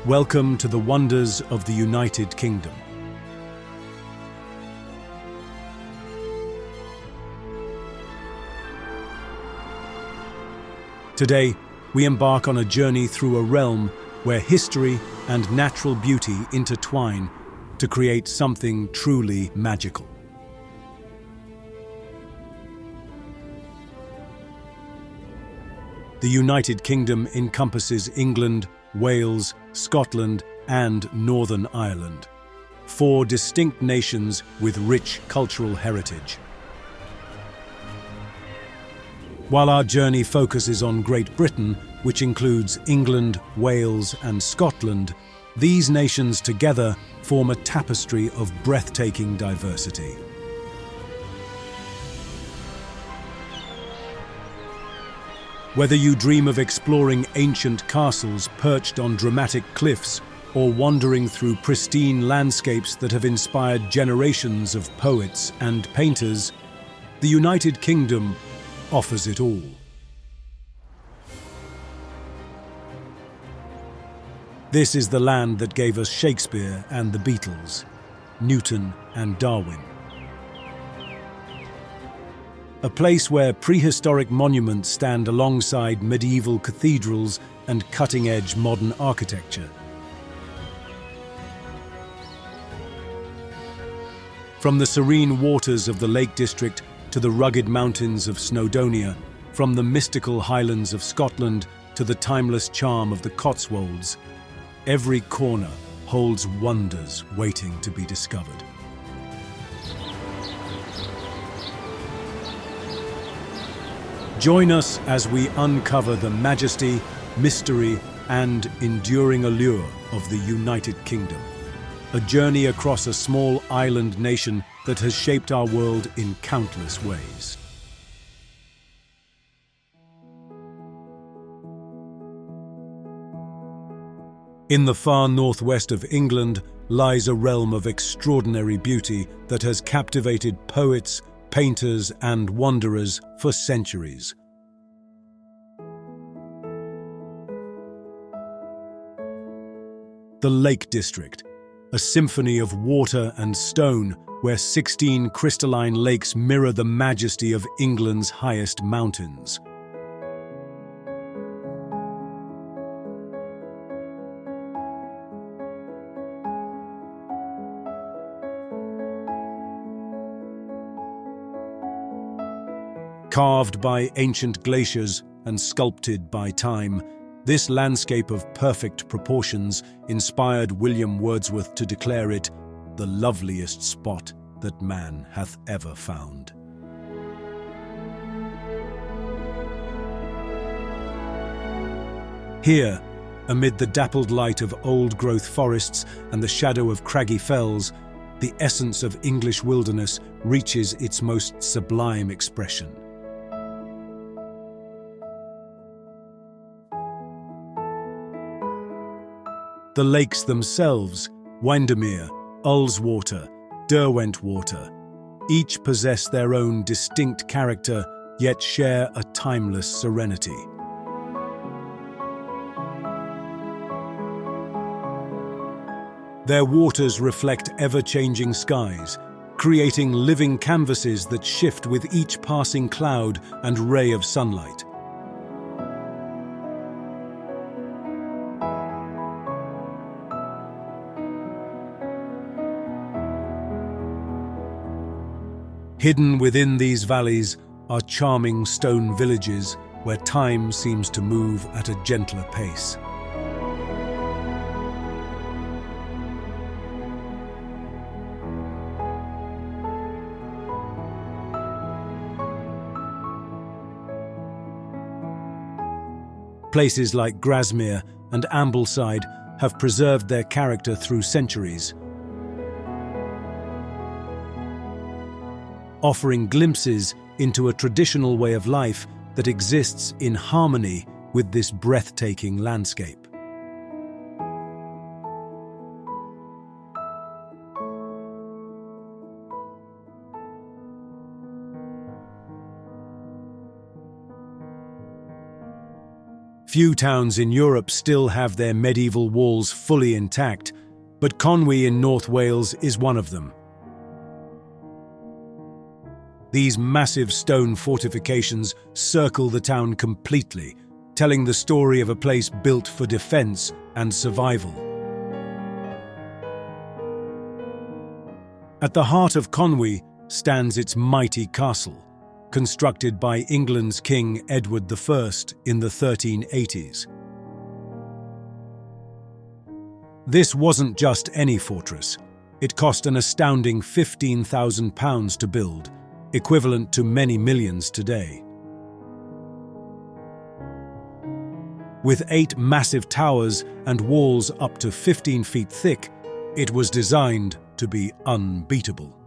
Welcome to the wonders of the United Kingdom. Today, we embark on a journey through a realm where history and natural beauty intertwine to create something truly magical. The United Kingdom encompasses England, Wales, Scotland, and Northern Ireland, four distinct nations with rich cultural heritage. While our journey focuses on Great Britain, which includes England, Wales, and Scotland, these nations together form a tapestry of breathtaking diversity. Whether you dream of exploring ancient castles perched on dramatic cliffs or wandering through pristine landscapes that have inspired generations of poets and painters, the United Kingdom offers it all. This is the land that gave us Shakespeare and the Beatles, Newton and Darwin. A place where prehistoric monuments stand alongside medieval cathedrals and cutting-edge modern architecture. From the serene waters of the Lake District to the rugged mountains of Snowdonia, from the mystical highlands of Scotland to the timeless charm of the Cotswolds, every corner holds wonders waiting to be discovered. Join us as we uncover the majesty, mystery, and enduring allure of the United Kingdom. A journey across a small island nation that has shaped our world in countless ways. In the far northwest of England lies a realm of extraordinary beauty that has captivated poets, painters, and wanderers for centuries. The Lake District, a symphony of water and stone where 16 crystalline lakes mirror the majesty of England's highest mountains. Carved by ancient glaciers and sculpted by time, this landscape of perfect proportions inspired William Wordsworth to declare it the loveliest spot that man hath ever found. Here, amid the dappled light of old-growth forests and the shadow of craggy fells, the essence of English wilderness reaches its most sublime expression. The lakes themselves, Windermere, Ullswater, Derwentwater, each possess their own distinct character, yet share a timeless serenity. Their waters reflect ever-changing skies, creating living canvases that shift with each passing cloud and ray of sunlight. Hidden within these valleys are charming stone villages where time seems to move at a gentler pace. Places like Grasmere and Ambleside have preserved their character through centuries, offering glimpses into a traditional way of life that exists in harmony with this breathtaking landscape. Few towns in Europe still have their medieval walls fully intact, but Conwy in North Wales is one of them. These massive stone fortifications circle the town completely, telling the story of a place built for defence and survival. At the heart of Conwy stands its mighty castle, constructed by England's King Edward I in the 1380s. This wasn't just any fortress. It cost an astounding £15,000 to build, equivalent to many millions today. With 8 massive towers and walls up to 15 feet thick, it was designed to be unbeatable.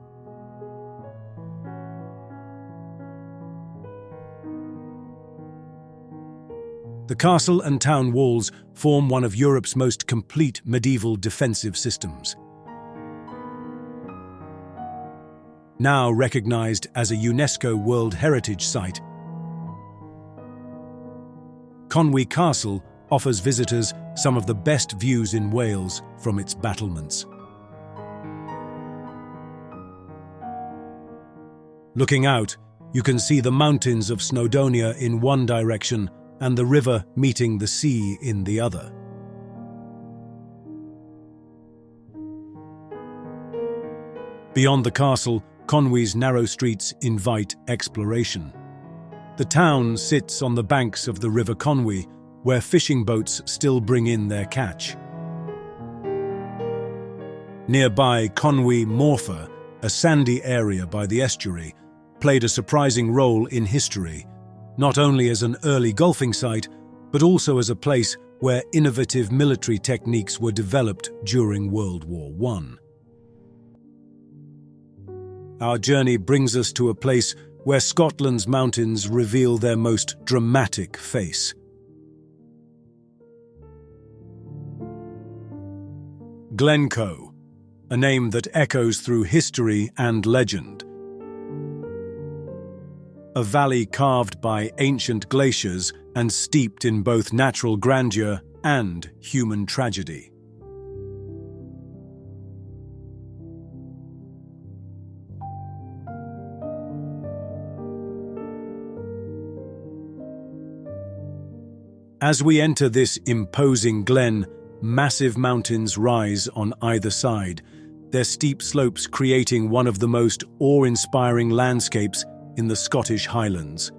The castle and town walls form one of Europe's most complete medieval defensive systems. Now recognized as a UNESCO World Heritage Site, Conwy Castle offers visitors some of the best views in Wales from its battlements. Looking out, you can see the mountains of Snowdonia in one direction and the river meeting the sea in the other. Beyond the castle, Conwy's narrow streets invite exploration. The town sits on the banks of the River Conwy, where fishing boats still bring in their catch. Nearby, Conwy Morfa, a sandy area by the estuary, played a surprising role in history, not only as an early golfing site, but also as a place where innovative military techniques were developed during World War I. Our journey brings us to a place where Scotland's mountains reveal their most dramatic face. Glencoe, a name that echoes through history and legend. A valley carved by ancient glaciers and steeped in both natural grandeur and human tragedy. As we enter this imposing glen, massive mountains rise on either side, their steep slopes creating one of the most awe-inspiring landscapes in the Scottish Highlands.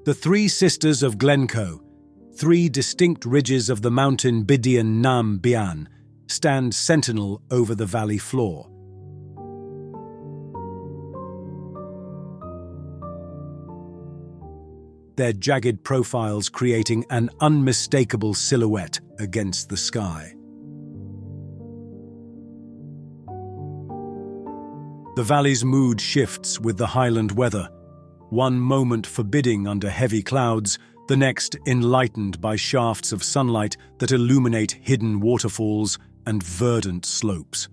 The Three Sisters of Glencoe, 3 distinct ridges of the mountain Bidian Nam Bian, stand sentinel over the valley floor. Their jagged profiles creating an unmistakable silhouette against the sky. The valley's mood shifts with the highland weather, one moment forbidding under heavy clouds, the next enlightened by shafts of sunlight that illuminate hidden waterfalls and verdant slopes.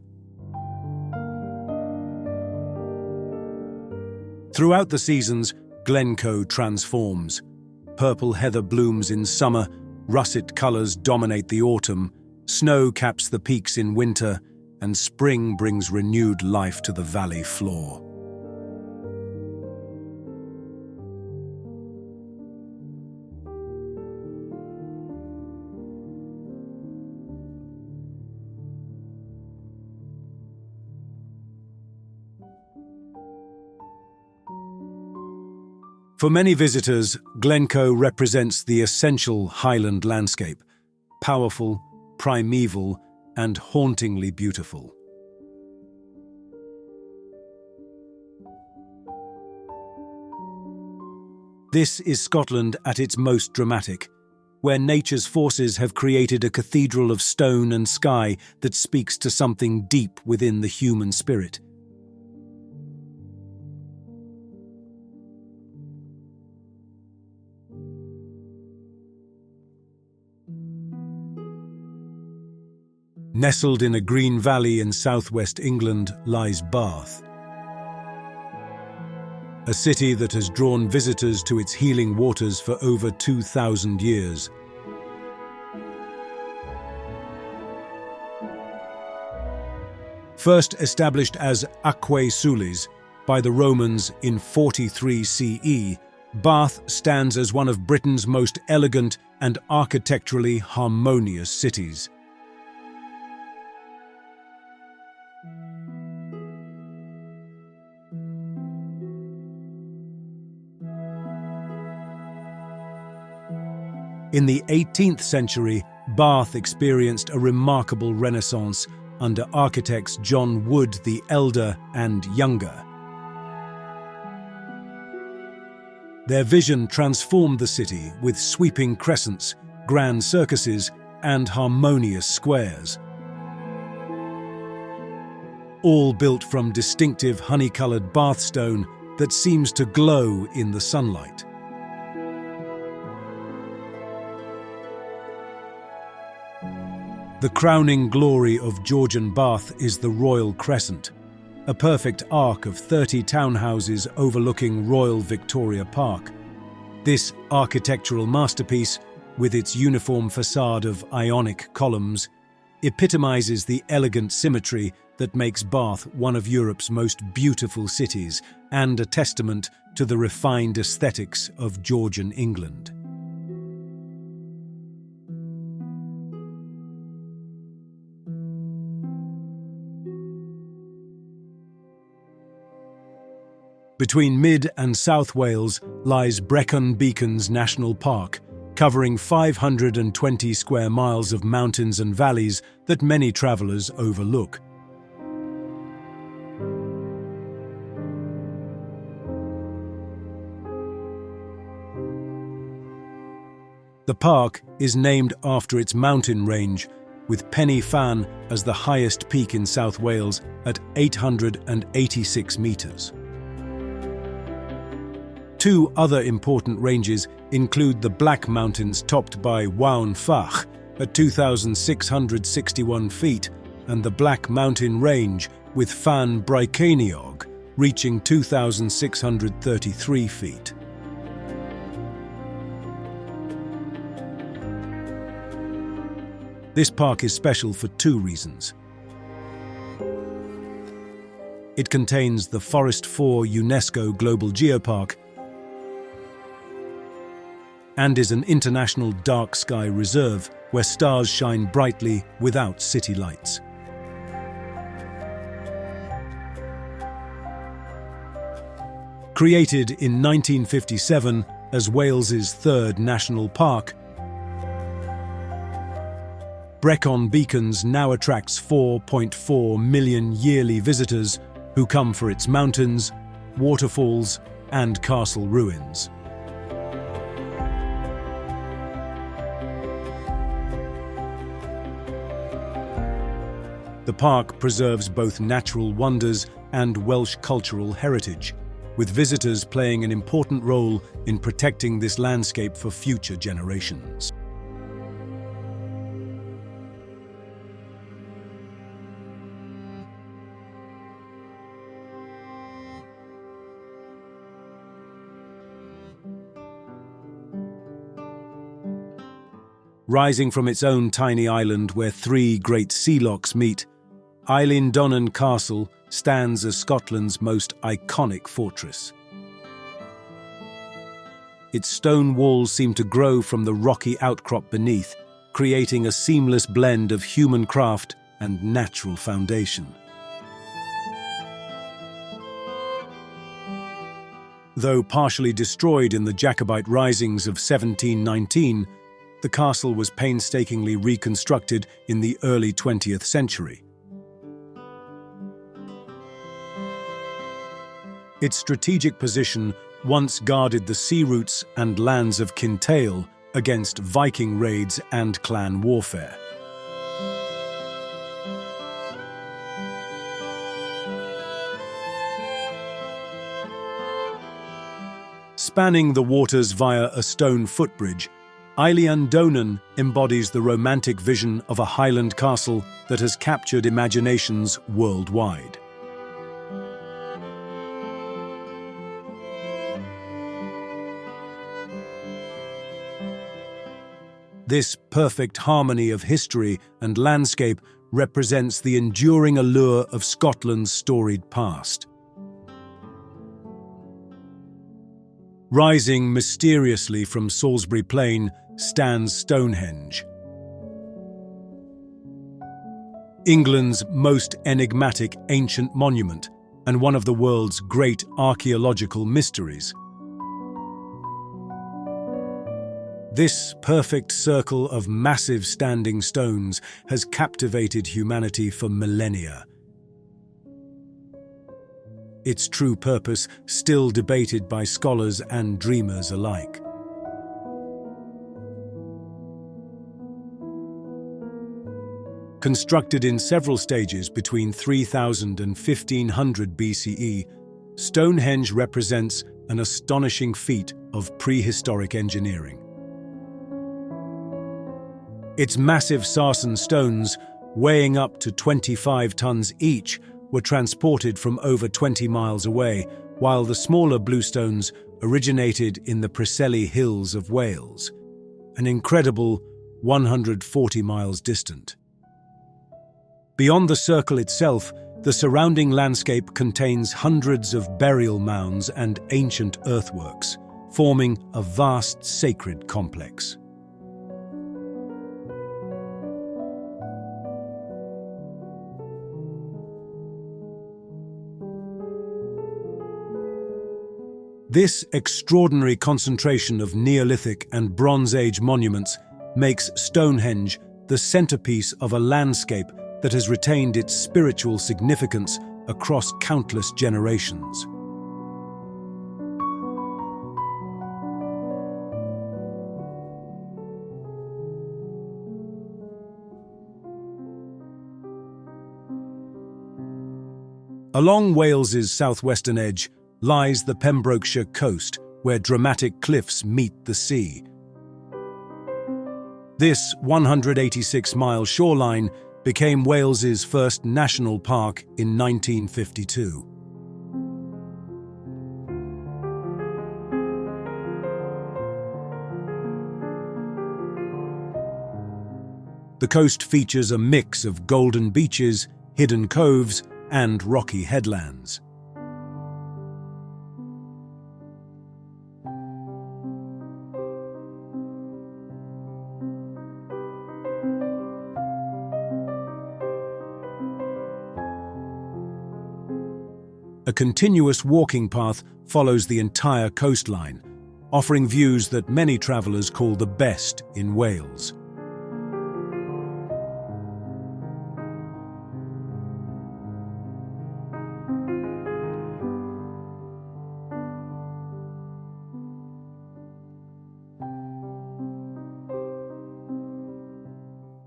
Throughout the seasons, Glencoe transforms. Purple heather blooms in summer, russet colours dominate the autumn, snow caps the peaks in winter, and spring brings renewed life to the valley floor. For many visitors, Glencoe represents the essential highland landscape, powerful, primeval, and hauntingly beautiful. This is Scotland at its most dramatic, where nature's forces have created a cathedral of stone and sky that speaks to something deep within the human spirit. Nestled in a green valley in southwest England lies Bath. a city that has drawn visitors to its healing waters for over 2,000 years. First established as Aquae Sulis by the Romans in 43 CE, Bath stands as one of Britain's most elegant and architecturally harmonious cities. In the 18th century, Bath experienced a remarkable renaissance under architects John Wood the Elder and Younger. Their vision transformed the city with sweeping crescents, grand circuses, and harmonious squares. All built from distinctive honey-coloured Bath stone that seems to glow in the sunlight. The crowning glory of Georgian Bath is the Royal Crescent, a perfect arc of 30 townhouses overlooking Royal Victoria Park. This architectural masterpiece, with its uniform facade of Ionic columns, epitomizes the elegant symmetry that makes Bath one of Europe's most beautiful cities and a testament to the refined aesthetics of Georgian England. Between Mid and South Wales lies Brecon Beacons National Park, covering 520 square miles of mountains and valleys that many travellers overlook. The park is named after its mountain range, with Pen y Fan as the highest peak in South Wales at 886 metres. Two other important ranges include the Black Mountains topped by Waun Fach at 2,661 feet and the Black Mountain Range with Fan Bryceiniog reaching 2,633 feet. This park is special for two reasons. It contains the Forest 4 UNESCO Global Geopark and is an international dark sky reserve where stars shine brightly without city lights. Created in 1957 as Wales's third national park, Brecon Beacons now attracts 4.4 million yearly visitors who come for its mountains, waterfalls, and castle ruins. The park preserves both natural wonders and Welsh cultural heritage, with visitors playing an important role in protecting this landscape for future generations. Rising from its own tiny island where three great sea lochs meet, Eilean Donan Castle stands as Scotland's most iconic fortress. Its stone walls seem to grow from the rocky outcrop beneath, creating a seamless blend of human craft and natural foundation. Though partially destroyed in the Jacobite risings of 1719, the castle was painstakingly reconstructed in the early 20th century. Its strategic position once guarded the sea routes and lands of Kintail against Viking raids and clan warfare. Spanning the waters via a stone footbridge, Eilean Donan embodies the romantic vision of a Highland castle that has captured imaginations worldwide. This perfect harmony of history and landscape represents the enduring allure of Scotland's storied past. Rising mysteriously from Salisbury Plain stands Stonehenge, England's most enigmatic ancient monument and one of the world's great archaeological mysteries. This perfect circle of massive standing stones has captivated humanity for millennia. Its true purpose still debated by scholars and dreamers alike. Constructed in several stages between 3000 and 1500 BCE, Stonehenge represents an astonishing feat of prehistoric engineering. Its massive sarsen stones, weighing up to 25 tons each, were transported from over 20 miles away, while the smaller bluestones originated in the Preseli Hills of Wales, an incredible 140 miles distant. Beyond the circle itself, the surrounding landscape contains hundreds of burial mounds and ancient earthworks, forming a vast sacred complex. This extraordinary concentration of Neolithic and Bronze Age monuments makes Stonehenge the centerpiece of a landscape that has retained its spiritual significance across countless generations. Along Wales's southwestern edge lies the Pembrokeshire Coast, where dramatic cliffs meet the sea. This 186-mile shoreline became Wales's first national park in 1952. The coast features a mix of golden beaches, hidden coves, and rocky headlands. A continuous walking path follows the entire coastline, offering views that many travellers call the best in Wales.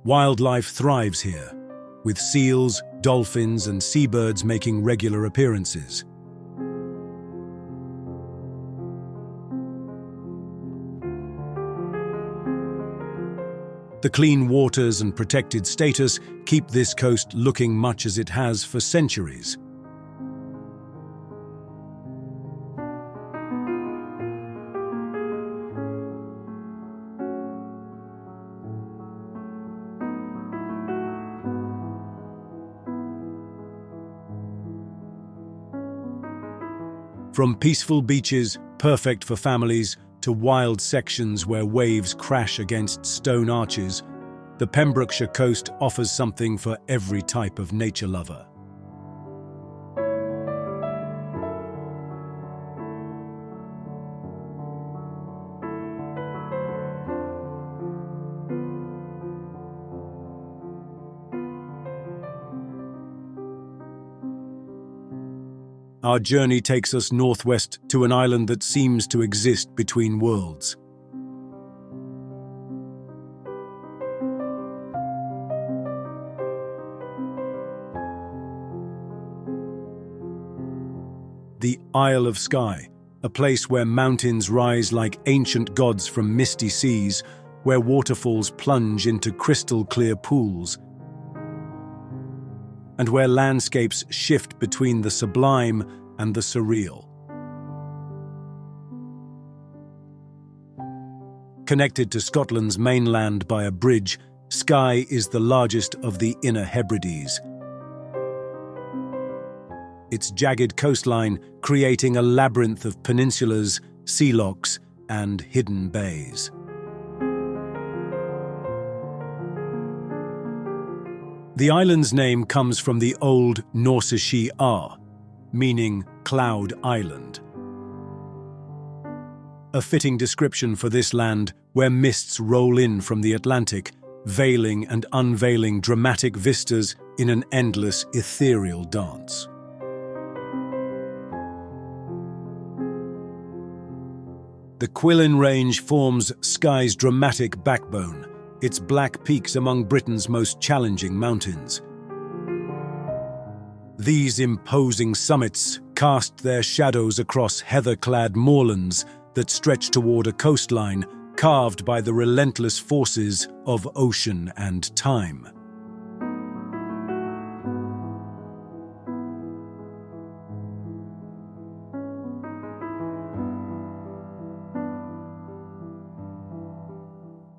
Wildlife thrives here, with seals, dolphins, and seabirds making regular appearances. The clean waters and protected status keep this coast looking much as it has for centuries. From peaceful beaches, perfect for families, to wild sections where waves crash against stone arches, the Pembrokeshire coast offers something for every type of nature lover. Our journey takes us northwest to an island that seems to exist between worlds. The Isle of Skye, a place where mountains rise like ancient gods from misty seas, where waterfalls plunge into crystal-clear pools, and where landscapes shift between the sublime and the surreal. Connected to Scotland's mainland by a bridge, Skye is the largest of the Inner Hebrides. Its jagged coastline creating a labyrinth of peninsulas, sea lochs, and hidden bays. The island's name comes from the Old Norse Ar, meaning Cloud Island. A fitting description for this land where mists roll in from the Atlantic, veiling and unveiling dramatic vistas in an endless ethereal dance. The Cuillin Range forms Skye's dramatic backbone, its black peaks among Britain's most challenging mountains. These imposing summits cast their shadows across heather-clad moorlands that stretch toward a coastline carved by the relentless forces of ocean and time.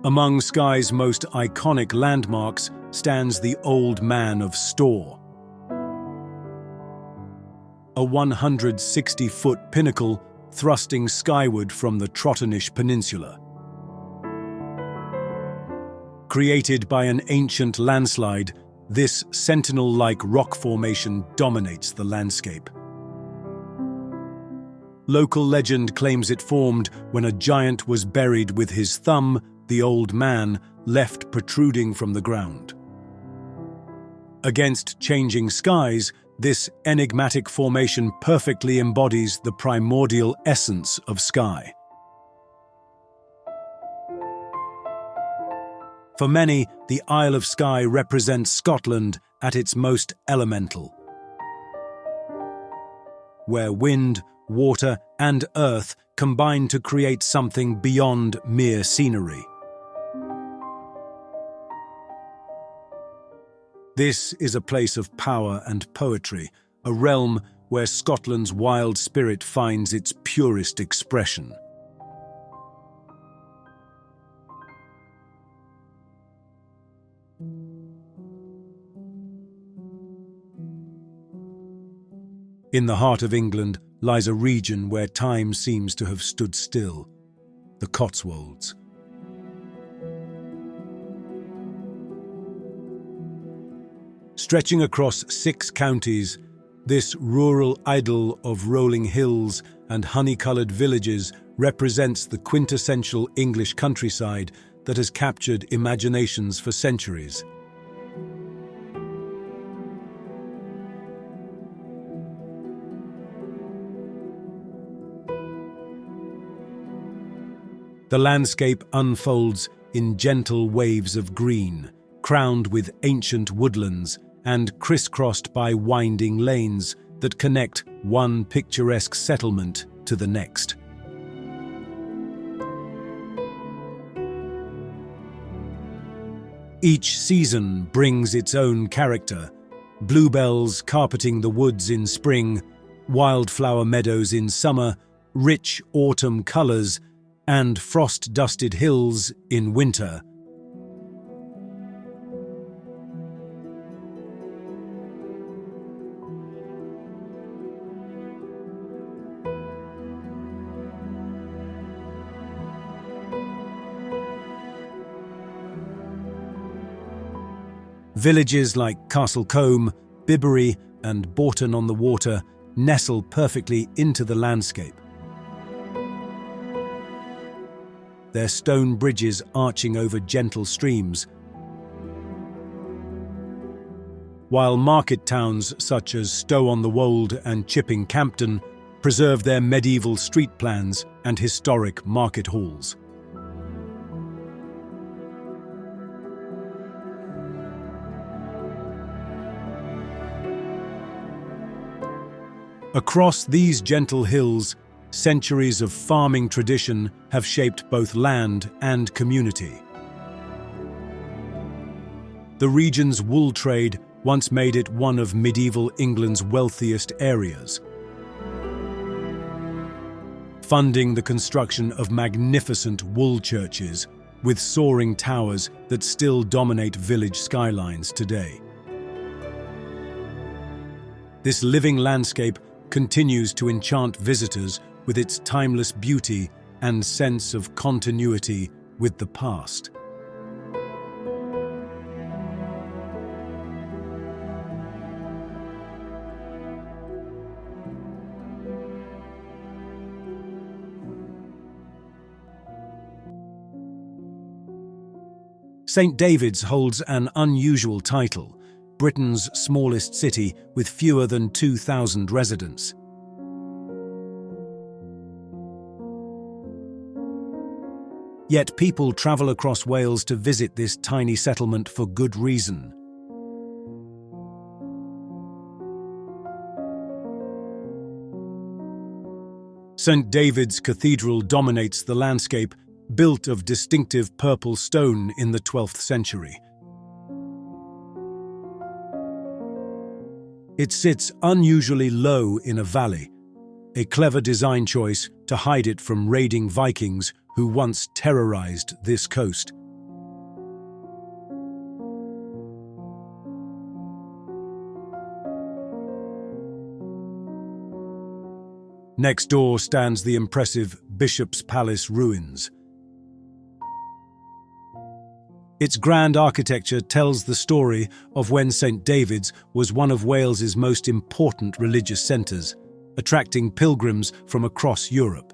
Among Skye's most iconic landmarks stands the Old Man of Storr, a 160-foot pinnacle thrusting skyward from the Trossachs Peninsula. Created by an ancient landslide, this sentinel-like rock formation dominates the landscape. Local legend claims it formed when a giant was buried with his thumb, the Old Man, left protruding from the ground. Against changing skies, this enigmatic formation perfectly embodies the primordial essence of Skye. For many, the Isle of Skye represents Scotland at its most elemental, where wind, water, and earth combine to create something beyond mere scenery. This is a place of power and poetry, a realm where Scotland's wild spirit finds its purest expression. In the heart of England lies a region where time seems to have stood still, the Cotswolds. Stretching across 6 counties, this rural idyll of rolling hills and honey-coloured villages represents the quintessential English countryside that has captured imaginations for centuries. The landscape unfolds in gentle waves of green, crowned with ancient woodlands and crisscrossed by winding lanes that connect one picturesque settlement to the next. Each season brings its own character: bluebells carpeting the woods in spring, wildflower meadows in summer, rich autumn colours, and frost-dusted hills in winter. Villages like Castlecombe, Bibury, and Bourton-on-the-Water nestle perfectly into the landscape, their stone bridges arching over gentle streams, while market towns such as Stow-on-the-Wold and Chipping-Campden preserve their medieval street plans and historic market halls. Across these gentle hills, centuries of farming tradition have shaped both land and community. The region's wool trade once made it one of medieval England's wealthiest areas. funding the construction of magnificent wool churches with soaring towers that still dominate village skylines today. This living landscape continues to enchant visitors with its timeless beauty and sense of continuity with the past. St. David's holds an unusual title, Britain's smallest city with fewer than 2,000 residents. Yet people travel across Wales to visit this tiny settlement for good reason. St. David's Cathedral dominates the landscape, built of distinctive purple stone in the 12th century. It sits unusually low in a valley, a clever design choice to hide it from raiding Vikings who once terrorized this coast. Next door stands the impressive Bishop's Palace ruins. Its grand architecture tells the story of when St. David's was one of Wales's most important religious centres, attracting pilgrims from across Europe.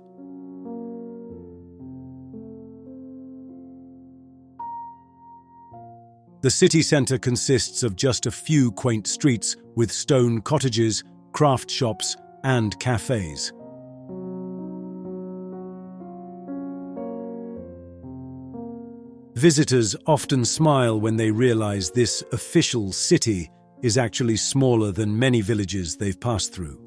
The city centre consists of just a few quaint streets with stone cottages, craft shops, and cafes. Visitors often smile when they realise this official city is actually smaller than many villages they've passed through.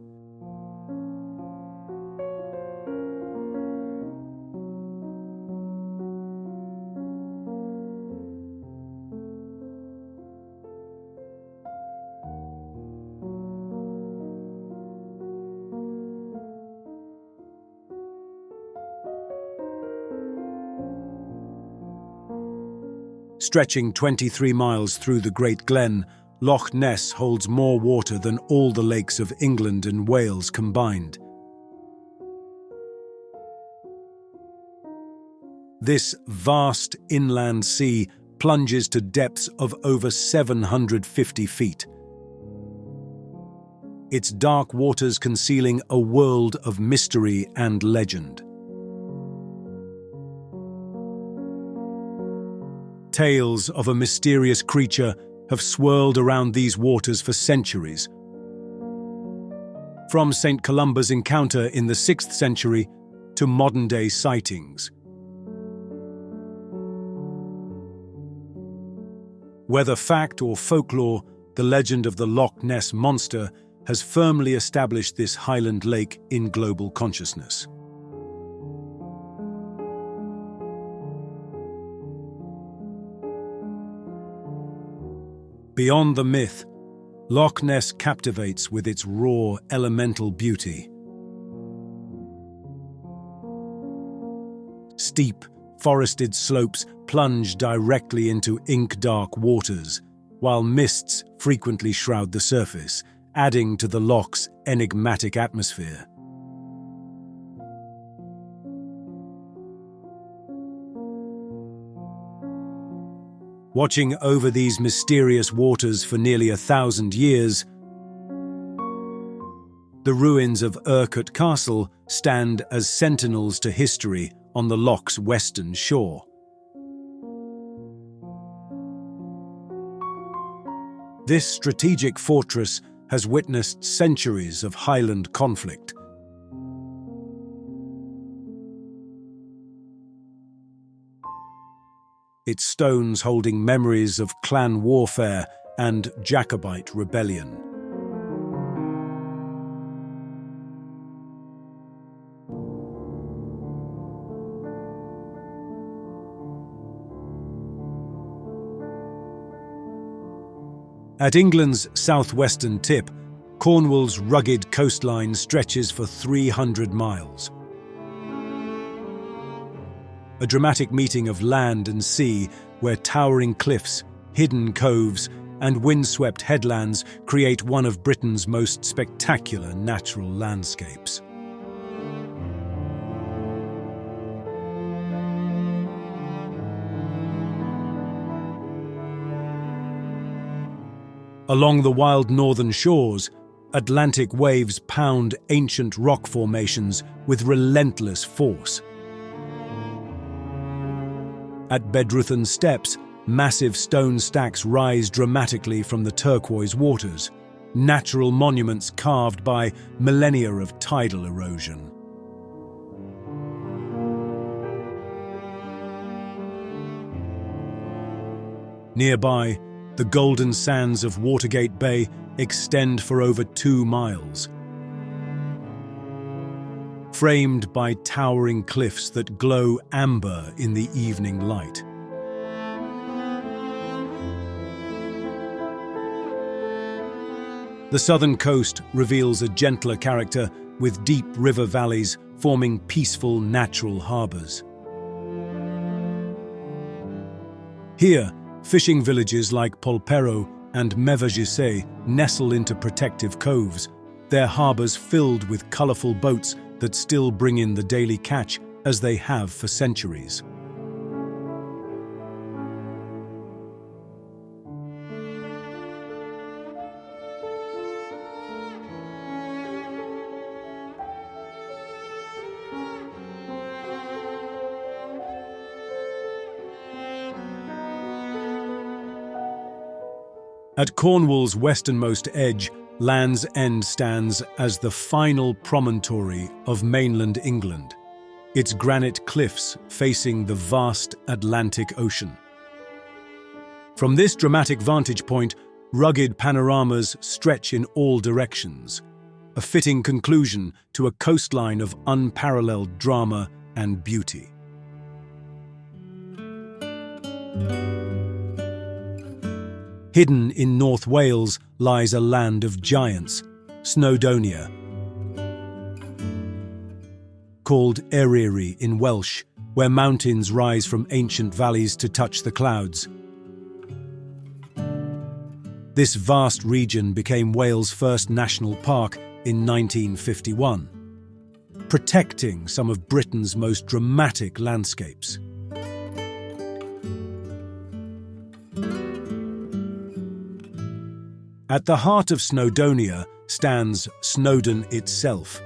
Stretching 23 miles through the Great Glen, Loch Ness holds more water than all the lakes of England and Wales combined. This vast inland sea plunges to depths of over 750 feet. Its dark waters concealing a world of mystery and legend. Tales of a mysterious creature have swirled around these waters for centuries. From St. Columba's encounter in the 6th century to modern-day sightings. Whether fact or folklore, the legend of the Loch Ness monster has firmly established this highland lake in global consciousness. Beyond the myth, Loch Ness captivates with its raw, elemental beauty. Steep, forested slopes plunge directly into ink-dark waters, while mists frequently shroud the surface, adding to the loch's enigmatic atmosphere. Watching over these mysterious waters for nearly 1,000 years, the ruins of Urquhart Castle stand as sentinels to history on the loch's western shore. This strategic fortress has witnessed centuries of Highland conflict. Its stones holding memories of clan warfare and Jacobite rebellion. At England's southwestern tip, Cornwall's rugged coastline stretches for 300 miles. a dramatic meeting of land and sea where towering cliffs, hidden coves, and windswept headlands create one of Britain's most spectacular natural landscapes. Along the wild northern shores, Atlantic waves pound ancient rock formations with relentless force. At Bedruthan Steps, massive stone stacks rise dramatically from the turquoise waters, natural monuments carved by millennia of tidal erosion. Nearby, the golden sands of Watergate Bay extend for over 2 miles. Framed by towering cliffs that glow amber in the evening light. The southern coast reveals a gentler character with deep river valleys forming peaceful natural harbours. Here, fishing villages like Polperro and Mevagissé nestle into protective coves, their harbours filled with colourful boats that still bring in the daily catch as they have for centuries. At Cornwall's westernmost edge, Land's End stands as the final promontory of mainland England, its granite cliffs facing the vast Atlantic Ocean. From this dramatic vantage point, rugged panoramas stretch in all directions, a fitting conclusion to a coastline of unparalleled drama and beauty. Hidden in North Wales lies a land of giants, Snowdonia. Called Eryri in Welsh, where mountains rise from ancient valleys to touch the clouds. This vast region became Wales' first national park in 1951, protecting some of Britain's most dramatic landscapes. At the heart of Snowdonia stands Snowdon itself,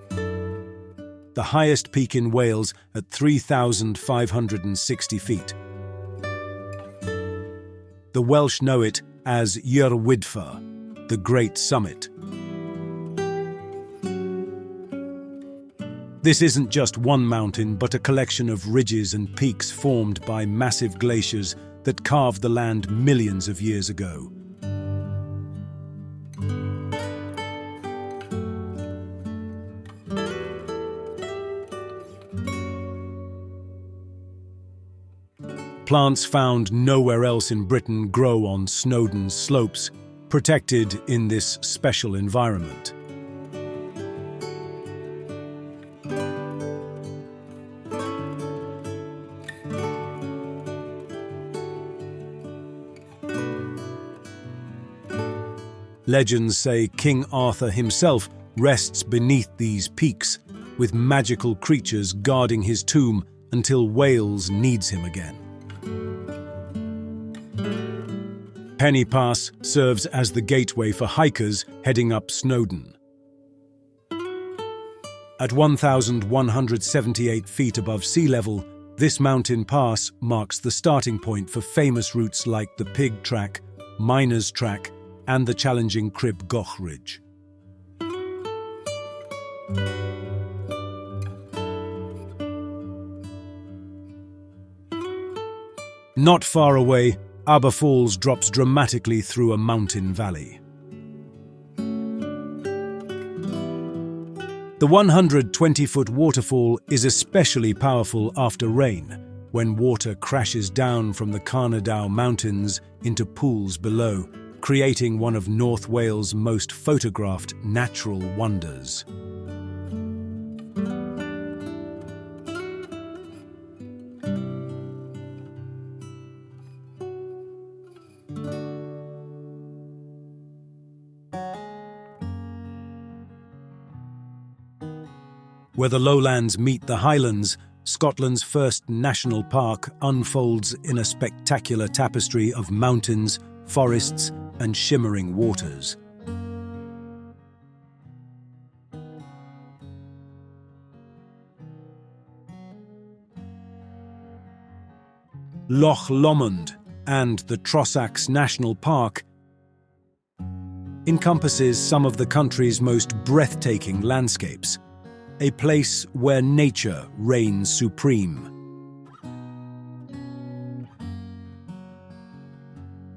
the highest peak in Wales at 3,560 feet. The Welsh know it as Yr Wydfa, the Great Summit. This isn't just one mountain, but a collection of ridges and peaks formed by massive glaciers that carved the land millions of years ago. Plants found nowhere else in Britain grow on Snowdon's slopes, protected in this special environment. Legends say King Arthur himself rests beneath these peaks, with magical creatures guarding his tomb until Wales needs him again. Penny Pass serves as the gateway for hikers heading up Snowdon. At 1,178 feet above sea level, this mountain pass marks the starting point for famous routes like the Pig Track, Miner's Track, and the challenging Crib Goch Ridge. Not far away, Aber Falls drops dramatically through a mountain valley. The 120-foot waterfall is especially powerful after rain, when water crashes down from the Carnarfon Mountains into pools below, creating one of North Wales' most photographed natural wonders. Where the lowlands meet the highlands, Scotland's first national park unfolds in a spectacular tapestry of mountains, forests, and shimmering waters. Loch Lomond and the Trossachs National Park encompasses some of the country's most breathtaking landscapes, a place where nature reigns supreme.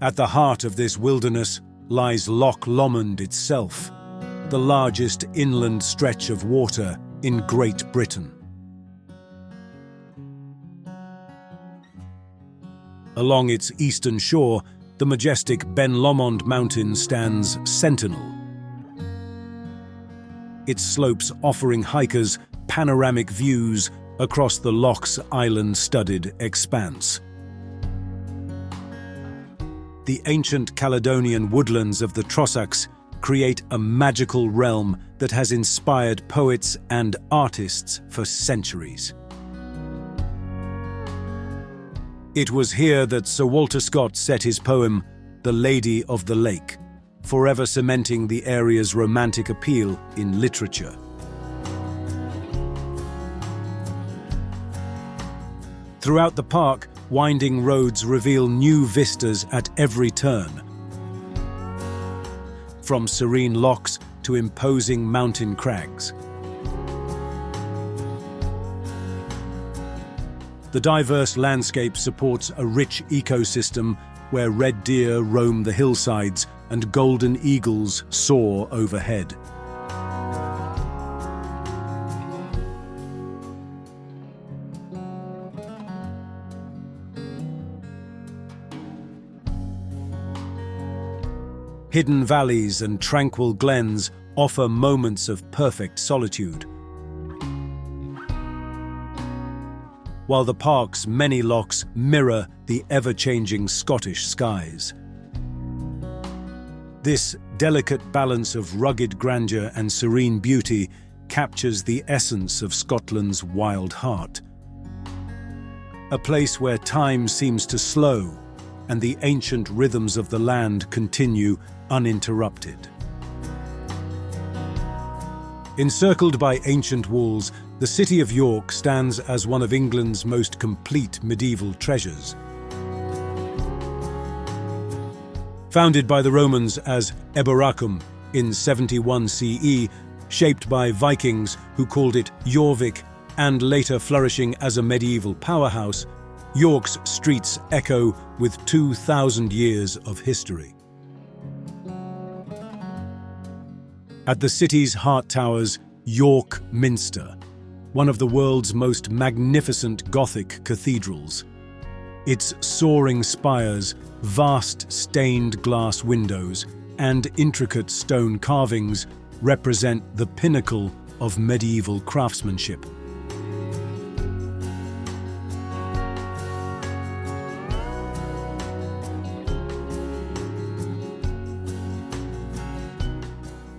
At the heart of this wilderness lies Loch Lomond itself, the largest inland stretch of water in Great Britain. Along its eastern shore, the majestic Ben Lomond mountain stands sentinel, its slopes offering hikers panoramic views across the loch's island-studded expanse. The ancient Caledonian woodlands of the Trossachs create a magical realm that has inspired poets and artists for centuries. It was here that Sir Walter Scott set his poem, The Lady of the Lake, forever cementing the area's romantic appeal in literature. Throughout the park, winding roads reveal new vistas at every turn. From serene lochs to imposing mountain crags. The diverse landscape supports a rich ecosystem where red deer roam the hillsides and golden eagles soar overhead. Hidden valleys and tranquil glens offer moments of perfect solitude, while the park's many lochs mirror the ever-changing Scottish skies. This delicate balance of rugged grandeur and serene beauty captures the essence of Scotland's wild heart. A place where time seems to slow and the ancient rhythms of the land continue uninterrupted. Encircled by ancient walls, the city of York stands as one of England's most complete medieval treasures. Founded by the Romans as Eboracum in 71 CE, shaped by Vikings who called it Jorvik, and later flourishing as a medieval powerhouse, York's streets echo with 2,000 years of history. At the city's heart towers York Minster, one of the world's most magnificent Gothic cathedrals. Its soaring spires, vast stained glass windows, and intricate stone carvings represent the pinnacle of medieval craftsmanship.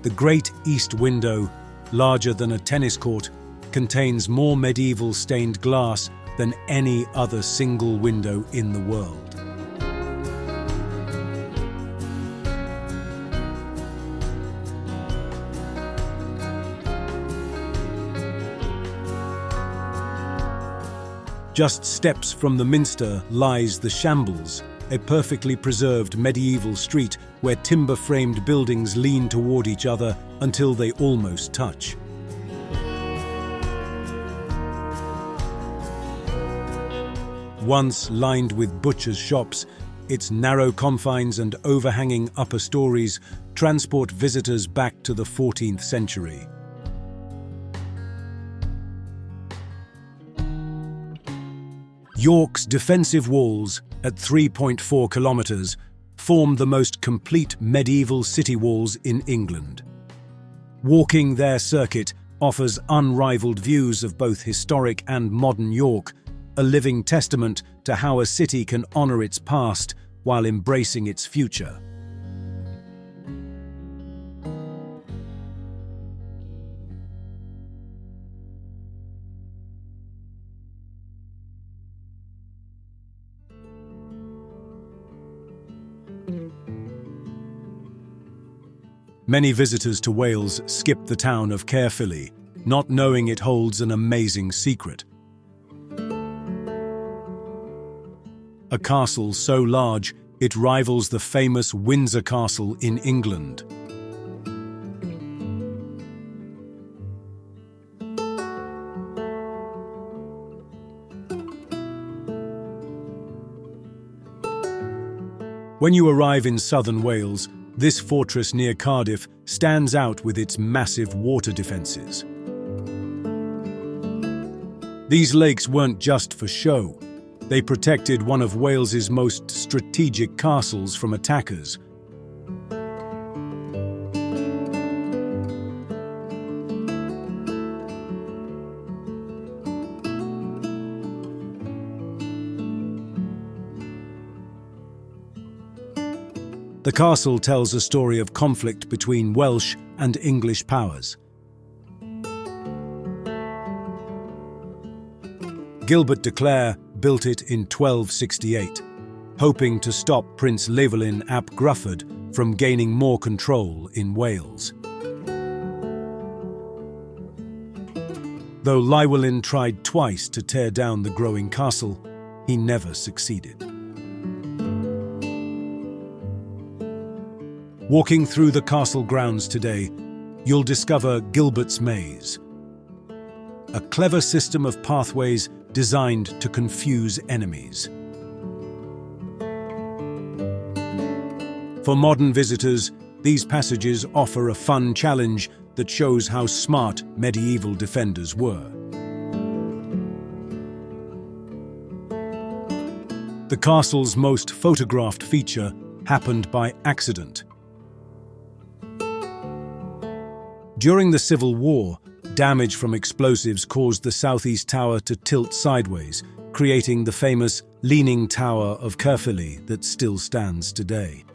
The Great East Window, larger than a tennis court, contains more medieval stained glass than any other single window in the world. Just steps from the Minster lies the Shambles, a perfectly preserved medieval street where timber-framed buildings lean toward each other until they almost touch. Once lined with butchers' shops, its narrow confines and overhanging upper stories transport visitors back to the 14th century. York's defensive walls, at 3.4 kilometres, form the most complete medieval city walls in England. Walking their circuit offers unrivaled views of both historic and modern York, a living testament to how a city can honour its past while embracing its future. Many visitors to Wales skip the town of Caerphilly, not knowing it holds an amazing secret. A castle so large it rivals the famous Windsor Castle in England. When you arrive in southern Wales, this fortress near Cardiff stands out with its massive water defences. These lakes weren't just for show. They protected one of Wales's most strategic castles from attackers. The castle tells a story of conflict between Welsh and English powers. Gilbert de Clare built it in 1268, hoping to stop Prince Llywelyn ap Gruffydd from gaining more control in Wales. Though Llywelyn tried twice to tear down the growing castle, he never succeeded. Walking through the castle grounds today, you'll discover Gilbert's Maze, a clever system of pathways designed to confuse enemies. For modern visitors, these passages offer a fun challenge that shows how smart medieval defenders were. The castle's most photographed feature happened by accident. During the Civil War, damage from explosives caused the southeast tower to tilt sideways, creating the famous Leaning Tower of Caerphilly that still stands today.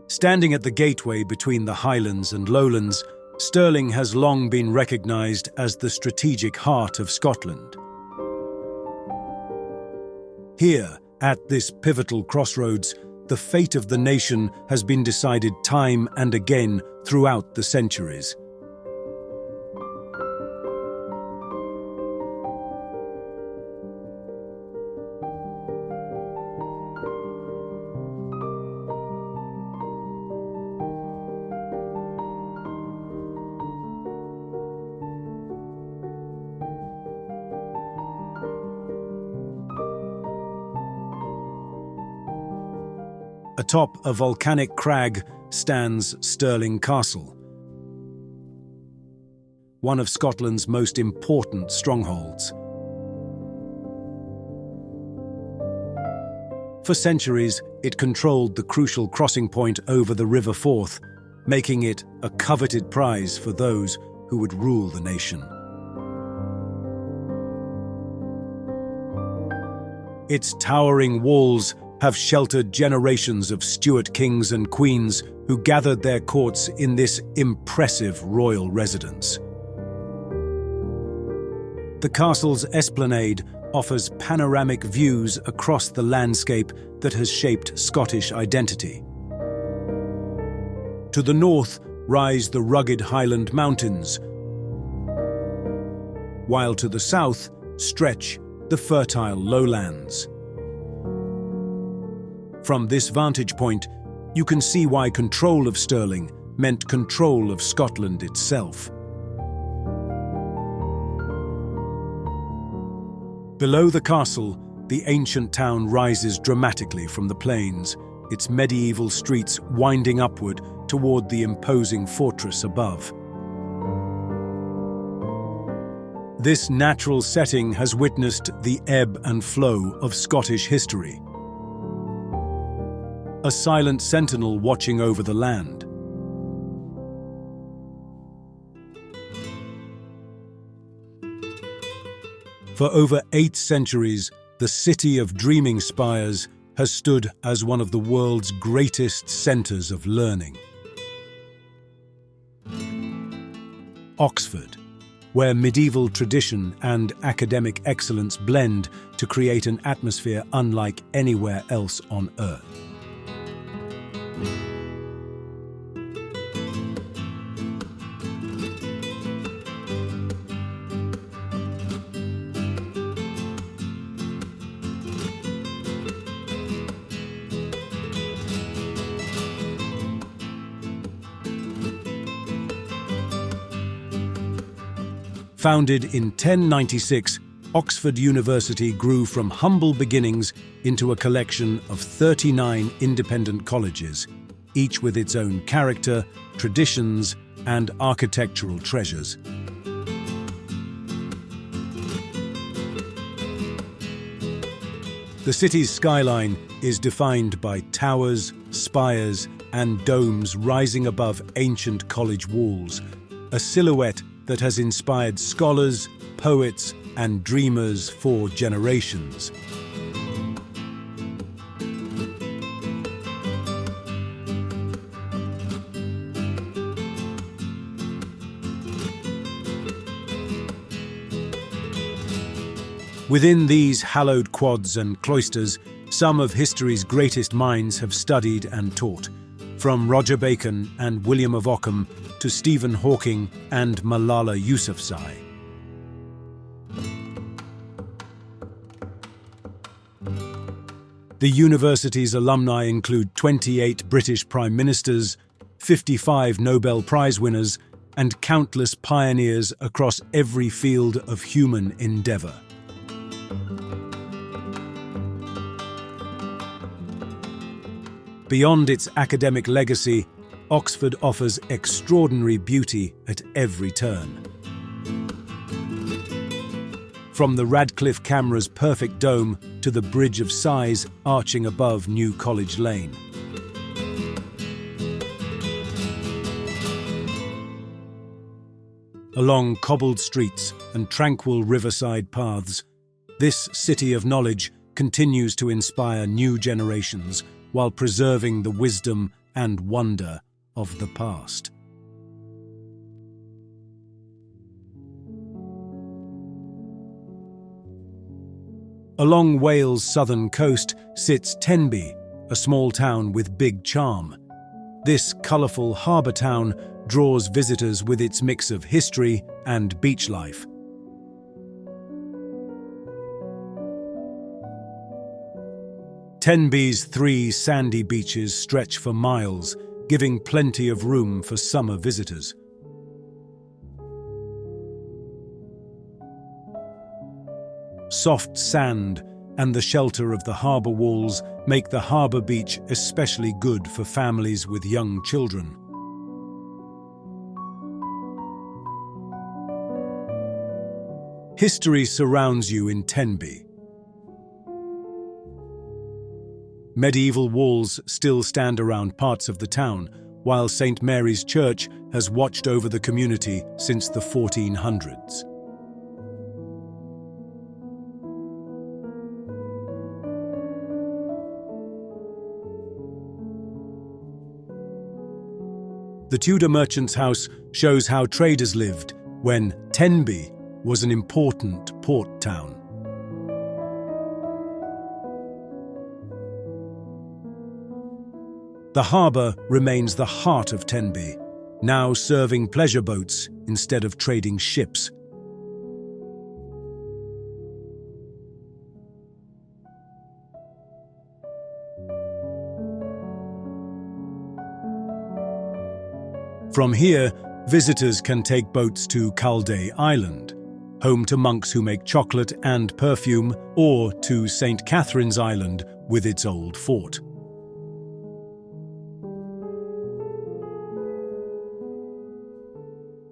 Standing at the gateway between the Highlands and Lowlands, Stirling has long been recognised as the strategic heart of Scotland. Here, at this pivotal crossroads, the fate of the nation has been decided time and again throughout the centuries. Atop a volcanic crag stands Stirling Castle, one of Scotland's most important strongholds. For centuries, it controlled the crucial crossing point over the River Forth, making it a coveted prize for those who would rule the nation. Its towering walls have sheltered generations of Stuart kings and queens who gathered their courts in this impressive royal residence. The castle's esplanade offers panoramic views across the landscape that has shaped Scottish identity. To the north rise the rugged Highland Mountains, while to the south stretch the fertile lowlands. From this vantage point, you can see why control of Stirling meant control of Scotland itself. Below the castle, the ancient town rises dramatically from the plains, its medieval streets winding upward toward the imposing fortress above. This natural setting has witnessed the ebb and flow of Scottish history. A silent sentinel watching over the land. For over 8 centuries, the city of dreaming spires has stood as one of the world's greatest centres of learning. Oxford, where medieval tradition and academic excellence blend to create an atmosphere unlike anywhere else on Earth. Founded in 1096, Oxford University grew from humble beginnings into a collection of 39 independent colleges, each with its own character, traditions, and architectural treasures. The city's skyline is defined by towers, spires, and domes rising above ancient college walls, a silhouette that has inspired scholars, poets, and dreamers for generations. Within these hallowed quads and cloisters, some of history's greatest minds have studied and taught, from Roger Bacon and William of Ockham to Stephen Hawking and Malala Yousafzai. The university's alumni include 28 British Prime Ministers, 55 Nobel Prize winners, and countless pioneers across every field of human endeavour. Beyond its academic legacy, Oxford offers extraordinary beauty at every turn. From the Radcliffe Camera's perfect dome to the Bridge of Sighs arching above New College Lane. Along cobbled streets and tranquil riverside paths, this city of knowledge continues to inspire new generations while preserving the wisdom and wonder of the past. Along Wales' southern coast sits Tenby, a small town with big charm. This colourful harbour town draws visitors with its mix of history and beach life. Tenby's 3 sandy beaches stretch for miles, giving plenty of room for summer visitors. Soft sand and the shelter of the harbour walls make the harbour beach especially good for families with young children. History surrounds you in Tenby. Medieval walls still stand around parts of the town, while St. Mary's Church has watched over the community since the 1400s. The Tudor merchant's house shows how traders lived when Tenby was an important port town. The harbour remains the heart of Tenby, now serving pleasure boats instead of trading ships. From here, visitors can take boats to Calais Island, home to monks who make chocolate and perfume, or to St. Catherine's Island with its old fort.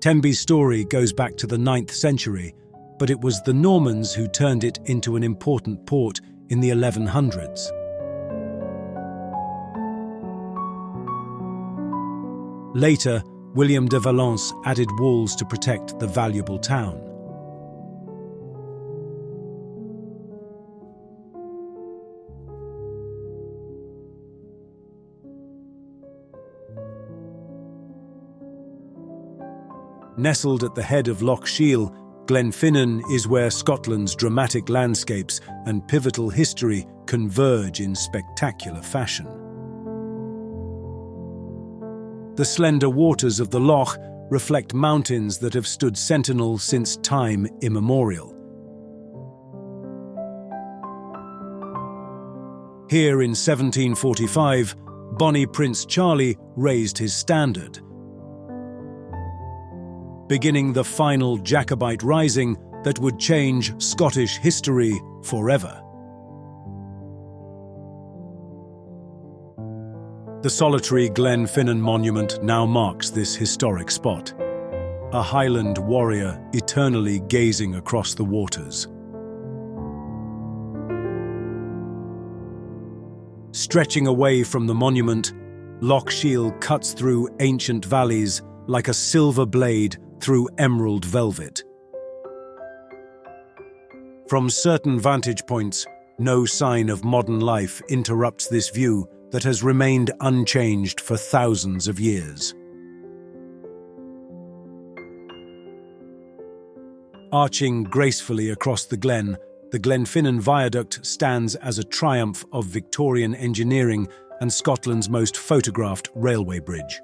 Tenby's story goes back to the 9th century, but it was the Normans who turned it into an important port in the 1100s. Later, William de Valence added walls to protect the valuable town. Nestled at the head of Loch, Glenfinnan is where Scotland's dramatic landscapes and pivotal history converge in spectacular fashion. The slender waters of the Loch reflect mountains that have stood sentinel since time immemorial. Here in 1745, Bonnie Prince Charlie raised his standard, beginning the final Jacobite rising that would change Scottish history forever. The solitary Glenfinnan monument now marks this historic spot, a Highland warrior eternally gazing across the waters. Stretching away from the monument, Loch cuts through ancient valleys like a silver blade through emerald velvet. From certain vantage points, no sign of modern life interrupts this view that has remained unchanged for thousands of years. Arching gracefully across the glen, the Glenfinnan Viaduct stands as a triumph of Victorian engineering and Scotland's most photographed railway bridge.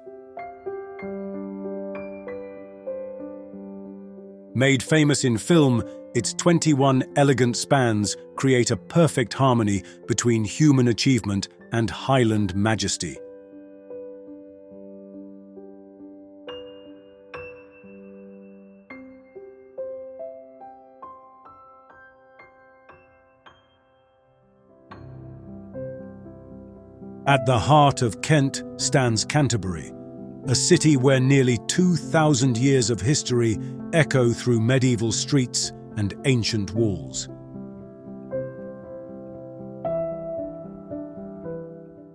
Made famous in film, its 21 elegant spans create a perfect harmony between human achievement and Highland majesty. At the heart of Kent stands Canterbury, a city where nearly 2,000 years of history echo through medieval streets and ancient walls.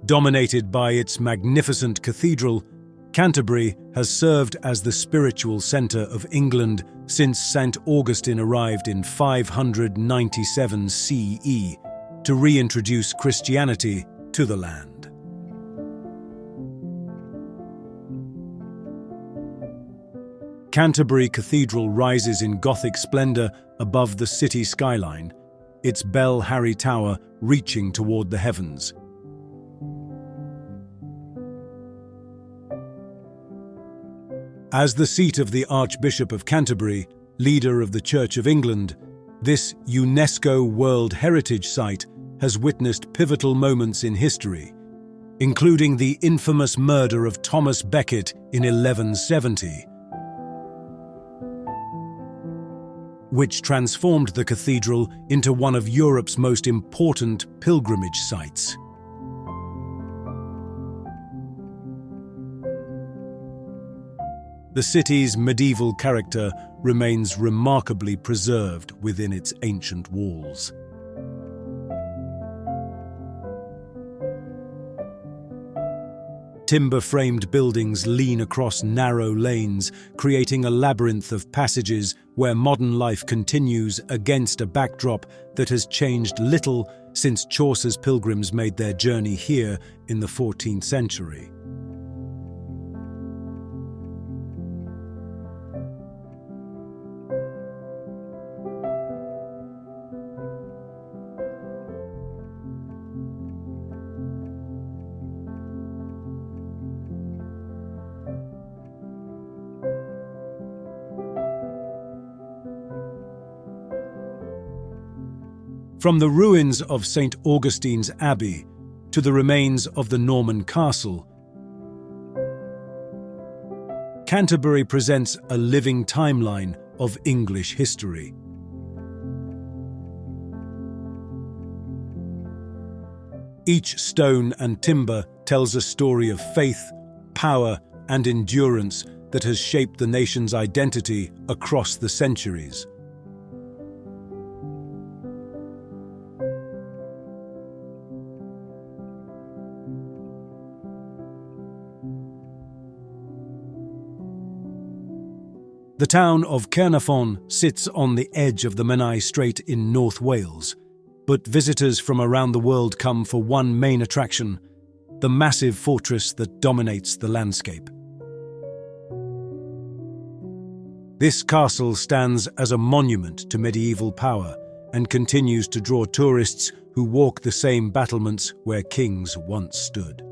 Dominated by its magnificent cathedral, Canterbury has served as the spiritual centre of England since St. Augustine arrived in 597 CE to reintroduce Christianity to the land. Canterbury Cathedral rises in Gothic splendour above the city skyline, its Bell Harry Tower reaching toward the heavens. As the seat of the Archbishop of Canterbury, leader of the Church of England, this UNESCO World Heritage Site has witnessed pivotal moments in history, including the infamous murder of Thomas Becket in 1170, which transformed the cathedral into one of Europe's most important pilgrimage sites. The city's medieval character remains remarkably preserved within its ancient walls. Timber-framed buildings lean across narrow lanes, creating a labyrinth of passages where modern life continues against a backdrop that has changed little since Chaucer's pilgrims made their journey here in the 14th century. From the ruins of St. Augustine's Abbey to the remains of the Norman castle, Canterbury presents a living timeline of English history. Each stone and timber tells a story of faith, power, and endurance that has shaped the nation's identity across the centuries. The town of Caernarfon sits on the edge of the Menai Strait in North Wales, but visitors from around the world come for one main attraction, the massive fortress that dominates the landscape. This castle stands as a monument to medieval power and continues to draw tourists who walk the same battlements where kings once stood.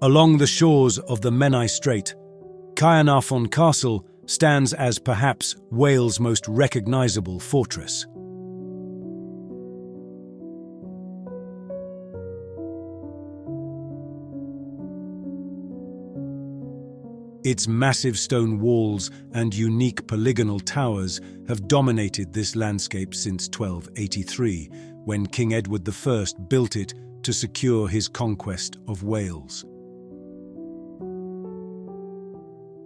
Along the shores of the Menai Strait, Caernarfon Castle stands as perhaps Wales' most recognisable fortress. Its massive stone walls and unique polygonal towers have dominated this landscape since 1283, when King Edward I built it to secure his conquest of Wales.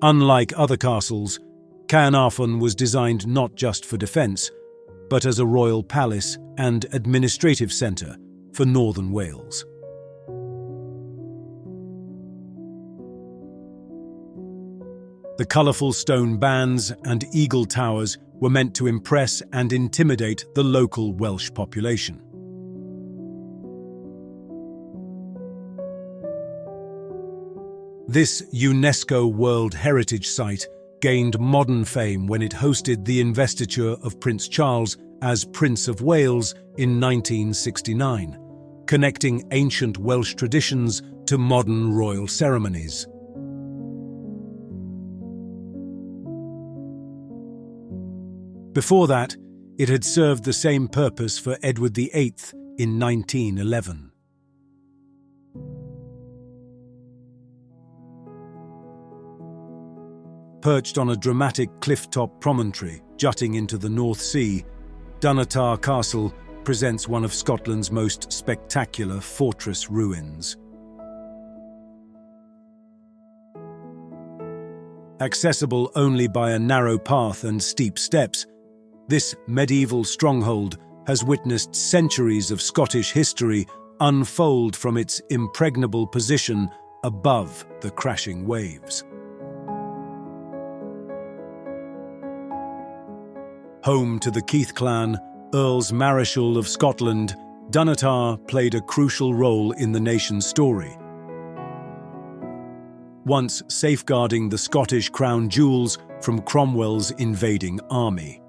Unlike other castles, Caernarfon was designed not just for defence, but as a royal palace and administrative centre for northern Wales. The colourful stone bands and eagle towers were meant to impress and intimidate the local Welsh population. This UNESCO World Heritage Site gained modern fame when it hosted the investiture of Prince Charles as Prince of Wales in 1969, connecting ancient Welsh traditions to modern royal ceremonies. Before that, it had served the same purpose for Edward VIII in 1911. Perched on a dramatic cliff-top promontory jutting into the North Sea, Dunnottar Castle presents one of Scotland's most spectacular fortress ruins. Accessible only by a narrow path and steep steps, this medieval stronghold has witnessed centuries of Scottish history unfold from its impregnable position above the crashing waves. Home to the Keith clan, Earls Marischal of Scotland, Dunnottar played a crucial role in the nation's story. Once safeguarding the Scottish crown jewels from Cromwell's invading army.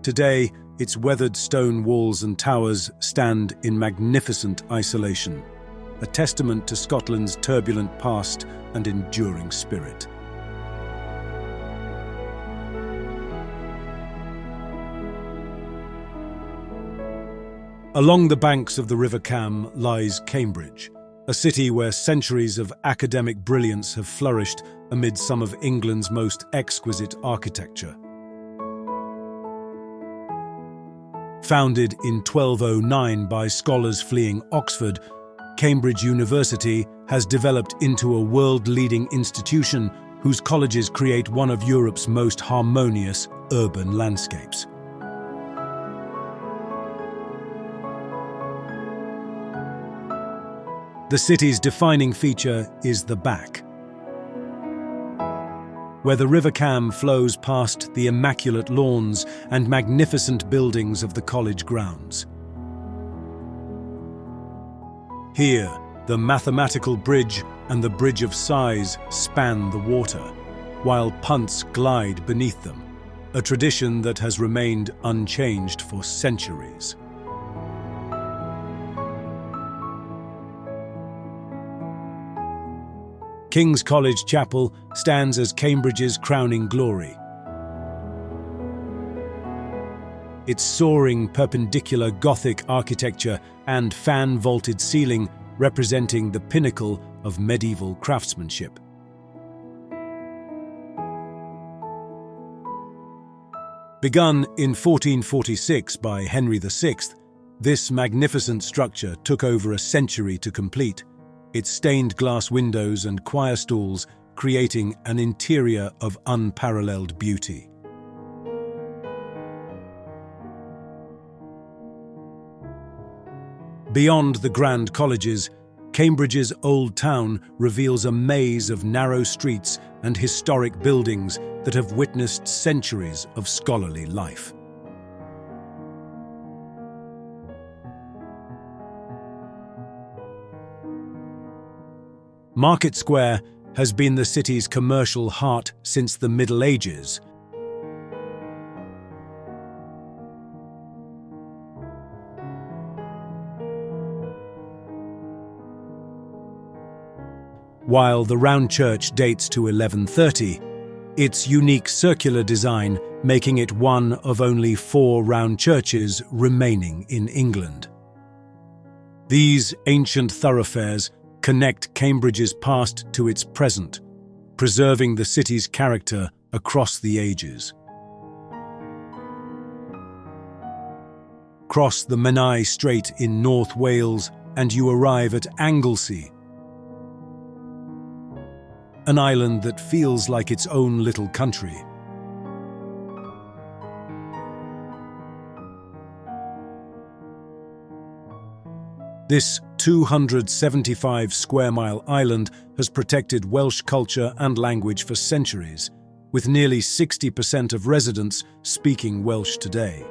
Today, its weathered stone walls and towers stand in magnificent isolation, a testament to Scotland's turbulent past and enduring spirit. Along the banks of the River Cam lies Cambridge, a city where centuries of academic brilliance have flourished amid some of England's most exquisite architecture. Founded in 1209 by scholars fleeing Oxford, Cambridge University has developed into a world-leading institution whose colleges create one of Europe's most harmonious urban landscapes. The city's defining feature is the Back, where the River Cam flows past the immaculate lawns and magnificent buildings of the college grounds. Here, the mathematical bridge and the Bridge of Sighs span the water, while punts glide beneath them, a tradition that has remained unchanged for centuries. King's College Chapel stands as Cambridge's crowning glory. Its soaring perpendicular Gothic architecture and fan-vaulted ceiling representing the pinnacle of medieval craftsmanship. Begun in 1446 by Henry VI, this magnificent structure took over a century to complete, its stained glass windows and choir stalls creating an interior of unparalleled beauty. Beyond the grand colleges, Cambridge's Old Town reveals a maze of narrow streets and historic buildings that have witnessed centuries of scholarly life. Market Square has been the city's commercial heart since the Middle Ages. While the round church dates to 1130, its unique circular design making it one of only 4 round churches remaining in England. These ancient thoroughfares connect Cambridge's past to its present, preserving the city's character across the ages. Cross the Menai Strait in North Wales and you arrive at Anglesey, an island that feels like its own little country. This 275-square-mile island has protected Welsh culture and language for centuries, with nearly 60% of residents speaking Welsh today.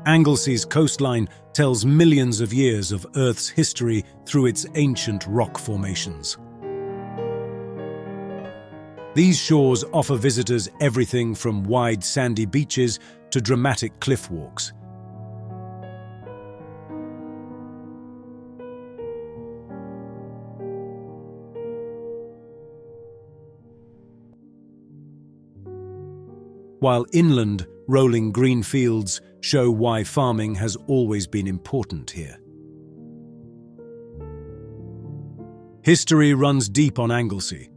Anglesey's coastline tells millions of years of Earth's history through its ancient rock formations. These shores offer visitors everything from wide sandy beaches to dramatic cliff walks. While inland, rolling green fields show why farming has always been important here. History runs deep on Anglesey,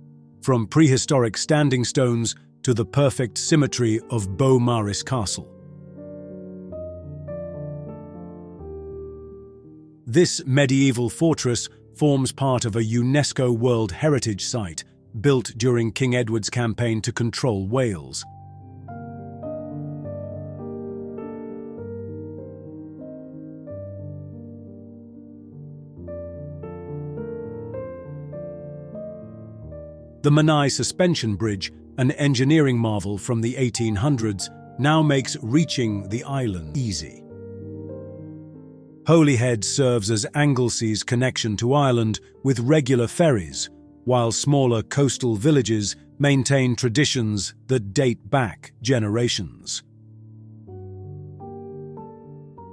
from prehistoric standing stones to the perfect symmetry of Beaumaris Castle. This medieval fortress forms part of a UNESCO World Heritage Site built during King Edward's campaign to control Wales. The Menai Suspension Bridge, an engineering marvel from the 1800s, now makes reaching the island easy. Holyhead serves as Anglesey's connection to Ireland with regular ferries, while smaller coastal villages maintain traditions that date back generations.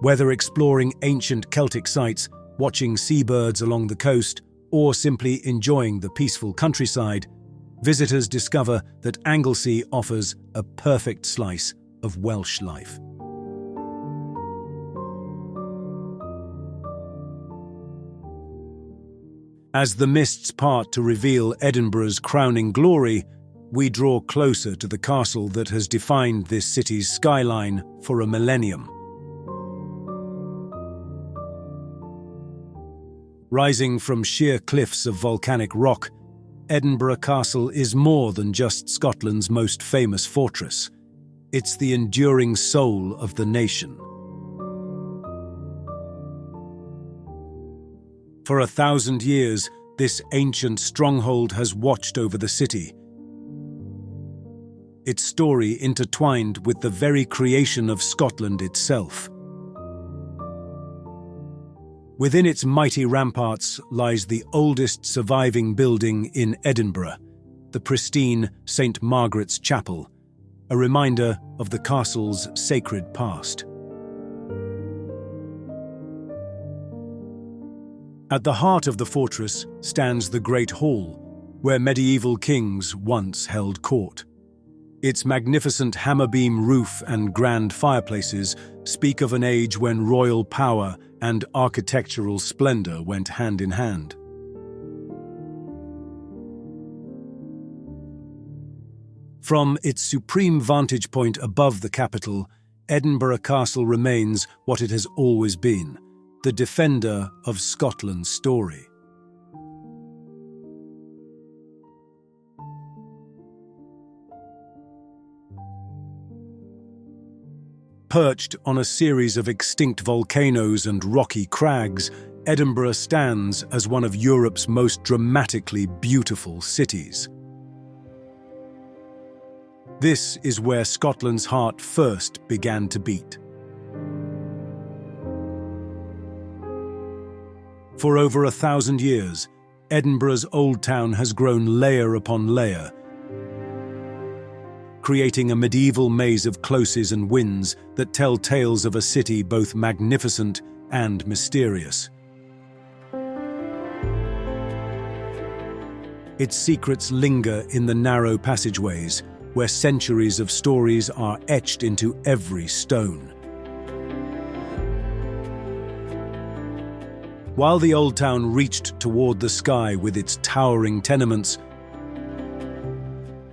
Whether exploring ancient Celtic sites, watching seabirds along the coast, or simply enjoying the peaceful countryside, visitors discover that Anglesey offers a perfect slice of Welsh life. As the mists part to reveal Edinburgh's crowning glory, we draw closer to the castle that has defined this city's skyline for a millennium. Rising from sheer cliffs of volcanic rock, Edinburgh Castle is more than just Scotland's most famous fortress. It's the enduring soul of the nation. For 1,000 years, this ancient stronghold has watched over the city, its story intertwined with the very creation of Scotland itself. Within its mighty ramparts lies the oldest surviving building in Edinburgh, the pristine St. Margaret's Chapel, a reminder of the castle's sacred past. At the heart of the fortress stands the Great Hall, where medieval kings once held court. Its magnificent hammer-beam roof and grand fireplaces speak of an age when royal power and architectural splendor went hand in hand. From its supreme vantage point above the capital, Edinburgh Castle remains what it has always been, the defender of Scotland's story. Perched on a series of extinct volcanoes and rocky crags, Edinburgh stands as one of Europe's most dramatically beautiful cities. This is where Scotland's heart first began to beat. For over 1,000 years, Edinburgh's Old Town has grown layer upon layer, creating a medieval maze of closes and wynds that tell tales of a city both magnificent and mysterious. Its secrets linger in the narrow passageways, where centuries of stories are etched into every stone. While the Old Town reached toward the sky with its towering tenements,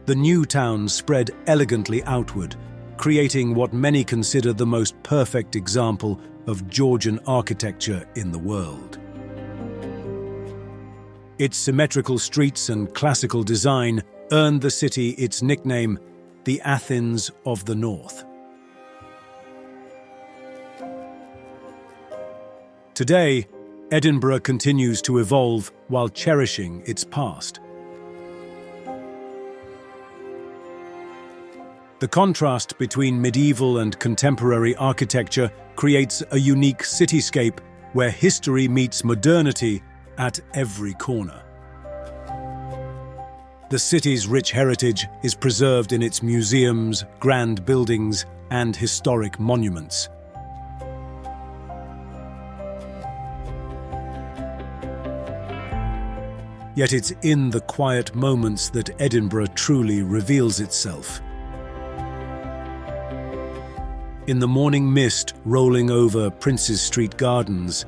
the new town spread elegantly outward, creating what many consider the most perfect example of Georgian architecture in the world. Its symmetrical streets and classical design earned the city its nickname, the Athens of the North. Today, Edinburgh continues to evolve while cherishing its past. The contrast between medieval and contemporary architecture creates a unique cityscape where history meets modernity at every corner. The city's rich heritage is preserved in its museums, grand buildings, and historic monuments. Yet it's in the quiet moments that Edinburgh truly reveals itself. In the morning mist rolling over Princes Street Gardens,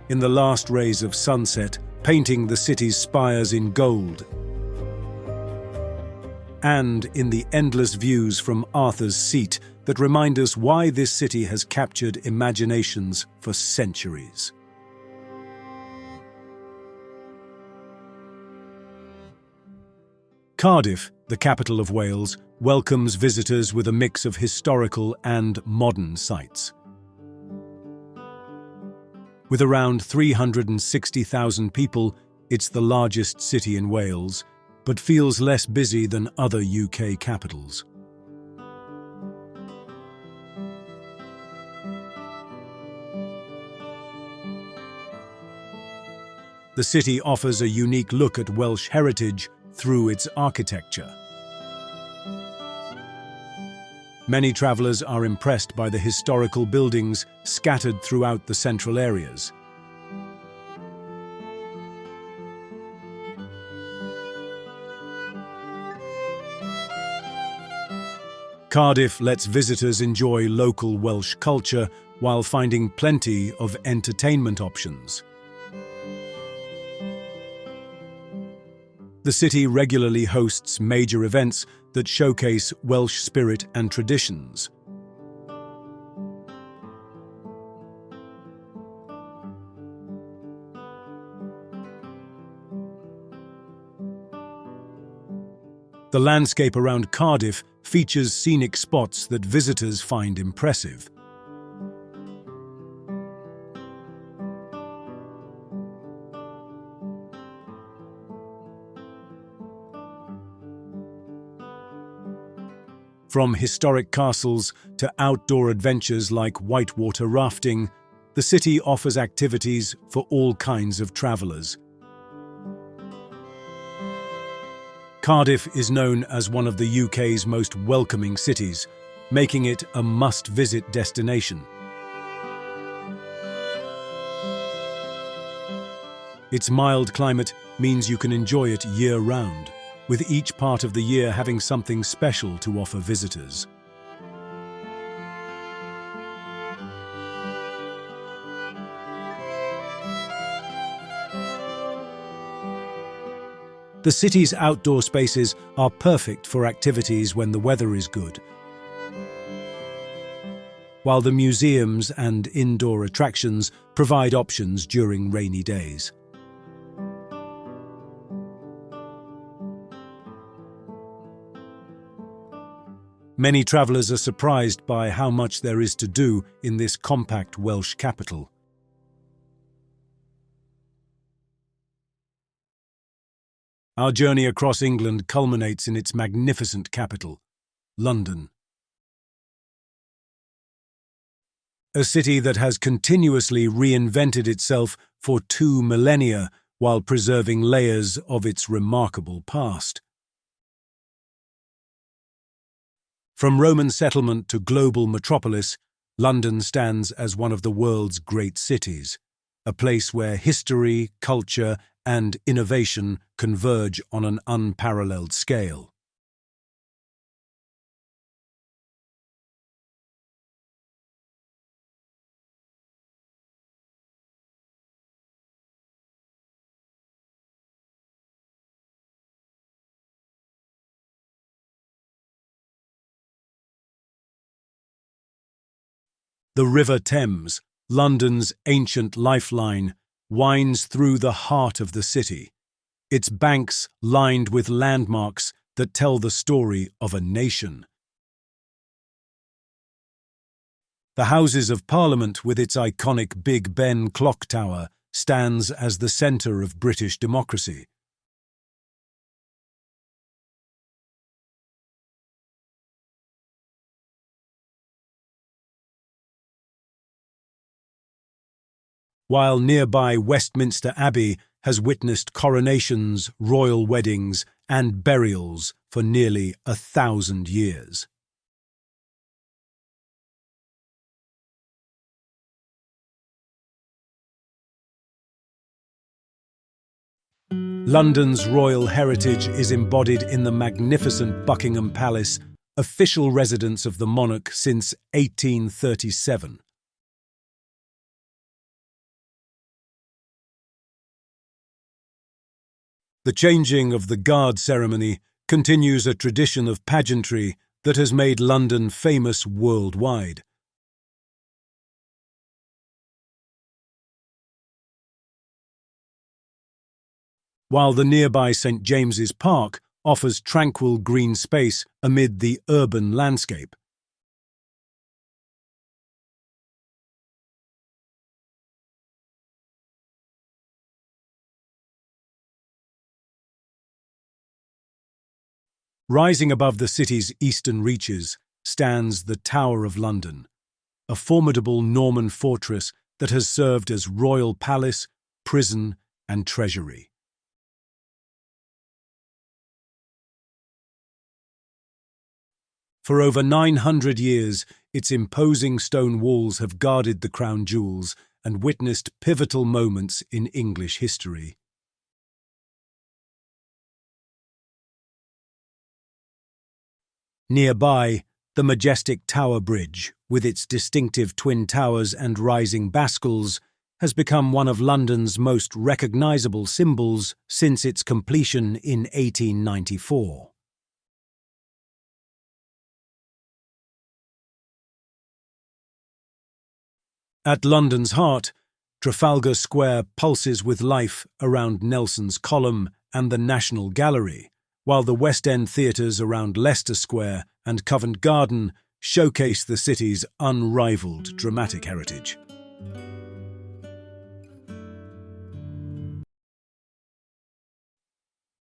in the last rays of sunset painting the city's spires in gold, and in the endless views from Arthur's Seat that remind us why this city has captured imaginations for centuries. Cardiff, the capital of Wales, welcomes visitors with a mix of historical and modern sights. With around 360,000 people, it's the largest city in Wales, but feels less busy than other UK capitals. The city offers a unique look at Welsh heritage through its architecture. Many travellers are impressed by the historical buildings scattered throughout the central areas. Cardiff lets visitors enjoy local Welsh culture while finding plenty of entertainment options. The city regularly hosts major events that showcase Welsh spirit and traditions. The landscape around Cardiff features scenic spots that visitors find impressive. From historic castles to outdoor adventures like whitewater rafting, the city offers activities for all kinds of travellers. Cardiff is known as one of the UK's most welcoming cities, making it a must-visit destination. Its mild climate means you can enjoy it year-round, with each part of the year having something special to offer visitors. The city's outdoor spaces are perfect for activities when the weather is good, while the museums and indoor attractions provide options during rainy days. Many travellers are surprised by how much there is to do in this compact Welsh capital. Our journey across England culminates in its magnificent capital, London. A city that has continuously reinvented itself for 2 millennia while preserving layers of its remarkable past. From Roman settlement to global metropolis, London stands as one of the world's great cities, a place where history, culture, and innovation converge on an unparalleled scale. The River Thames, London's ancient lifeline, winds through the heart of the city, its banks lined with landmarks that tell the story of a nation. The Houses of Parliament, with its iconic Big Ben clock tower, stands as the centre of British democracy. While nearby Westminster Abbey has witnessed coronations, royal weddings, and burials for nearly 1,000 years. London's royal heritage is embodied in the magnificent Buckingham Palace, official residence of the monarch since 1837. The changing of the guard ceremony continues a tradition of pageantry that has made London famous worldwide. While the nearby St. James's Park offers tranquil green space amid the urban landscape. Rising above the city's eastern reaches stands the Tower of London, a formidable Norman fortress that has served as royal palace, prison, and treasury. For over 900 years, its imposing stone walls have guarded the crown jewels and witnessed pivotal moments in English history. Nearby, the majestic Tower Bridge, with its distinctive twin towers and rising bascles, has become one of London's most recognisable symbols since its completion in 1894. At London's heart, Trafalgar Square pulses with life around Nelson's Column and the National Gallery, while the West End theatres around Leicester Square and Covent Garden showcase the city's unrivalled dramatic heritage.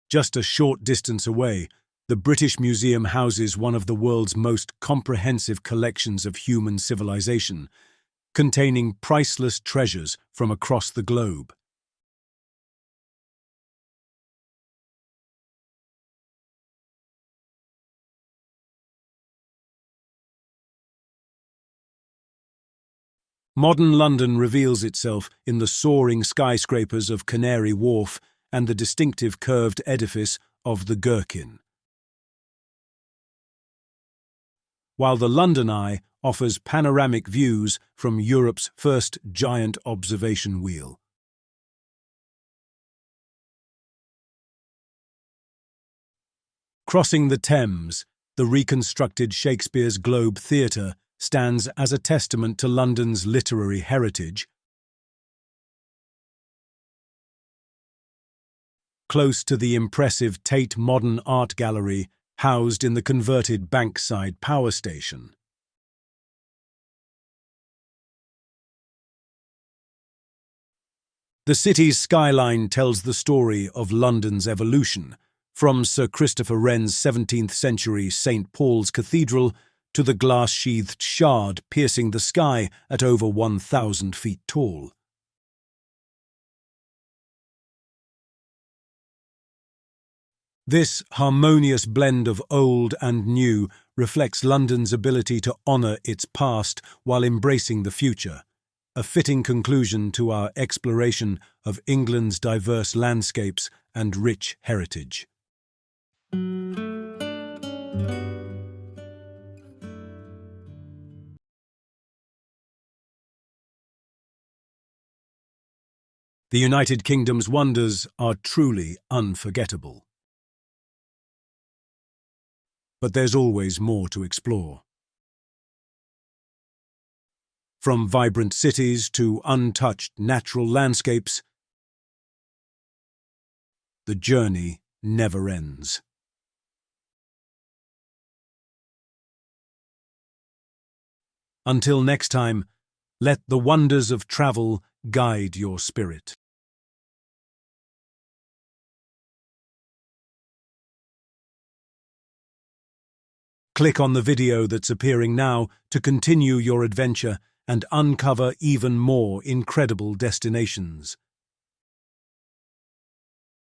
Just a short distance away, the British Museum houses one of the world's most comprehensive collections of human civilization, containing priceless treasures from across the globe. Modern London reveals itself in the soaring skyscrapers of Canary Wharf and the distinctive curved edifice of the Gherkin. While the London Eye offers panoramic views from Europe's first giant observation wheel. Crossing the Thames, the reconstructed Shakespeare's Globe Theatre stands as a testament to London's literary heritage. Close to the impressive Tate Modern Art Gallery, housed in the converted Bankside power station. The city's skyline tells the story of London's evolution, from Sir Christopher Wren's 17th-century St. Paul's Cathedral to the glass-sheathed shard piercing the sky at over 1,000 feet tall. This harmonious blend of old and new reflects London's ability to honour its past while embracing the future, a fitting conclusion to our exploration of England's diverse landscapes and rich heritage. The United Kingdom's wonders are truly unforgettable. But there's always more to explore. From vibrant cities to untouched natural landscapes, the journey never ends. Until next time, let the wonders of travel guide your spirit. Click on the video that's appearing now to continue your adventure and uncover even more incredible destinations.